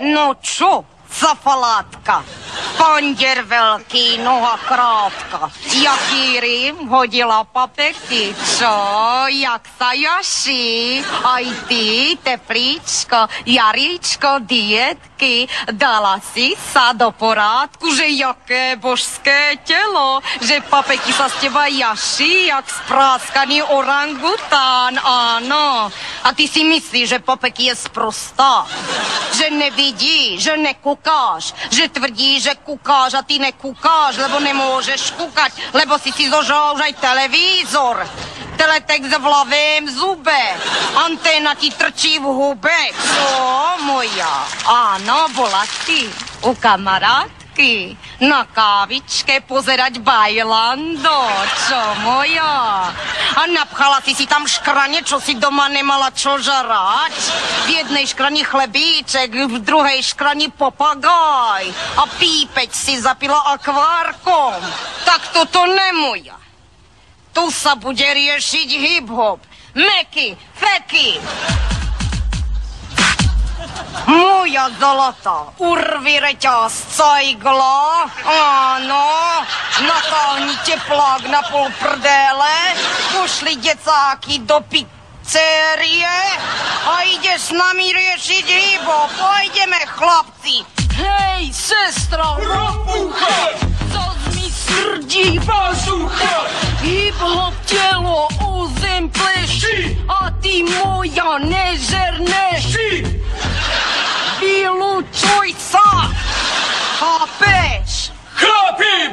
No čo, safalátka? Pandier veľký, noha krátka. Jaký rým hodila papeky, čo? Jak sa jaší? Aj ty, teplíčko, Jaríčko, dietky, dala si sa do porádku, že jaké božské telo, že papeky sa z teba jaší, jak spráskaný orangután, áno. A ty si myslíš, že papeky je sprostá, že nevidí, že nekukáš, že tvrdí, že kukáš a ty nekukáš, lebo nemôžeš kúkať, lebo si zožal už aj televízor. Teletext v ľavém zube. Anténa ti trčí v hube. Čo, moja? Áno, bola si u kamarátky na kávičke pozerať Bailando. Čo, moja? A napchala si tam škrane, čo si doma nemala čo žarať. V jednej škrani chlebíček, v druhej škrani papagaj. A pípeť si zapila akvárkom. Tak toto nemoja. Tu sa bude riešiť hip-hop. Meky, feky. Moja zolata, urvi reťaz cajgla. Áno, natáhni teplák na pol prdele, pošli decáky do pizzerie a ideš s nami riešiť hip-hop. Pojdeme, chlapci. Hej, sestra, Ropucha! zas mi smrdí Bazucha! hip-hop telo o zem pleší a ty moja nežerneš. Vylučuj sa! Chápeš? Chápim!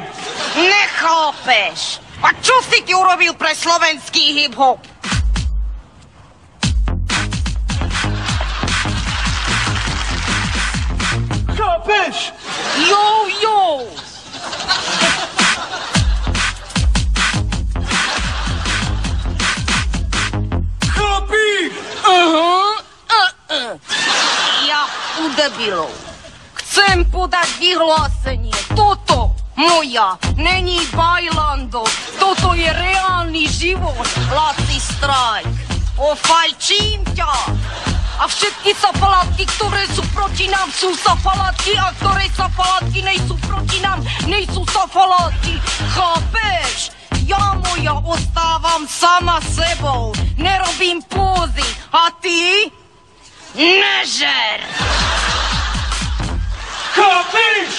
Nechápeš! A čo si ti urobil pre slovenský hip-hop? Chápeš? Jo, jo! Chápim! Ja u debilov. Chcem podať vyhlásenie. Toto, moja, není Bailando. Toto je reálny život. Laci strajk. Ofajčím ťa. A všetky safalátky, ktoré sú proti nám, sú safalátky, a ktoré safalátky nejsú proti nám, nejsú safalátky. Chápeš? Ja, moja, ostávam sama sebou. Nerobím pózy. A ty? Nežer! Chápeš?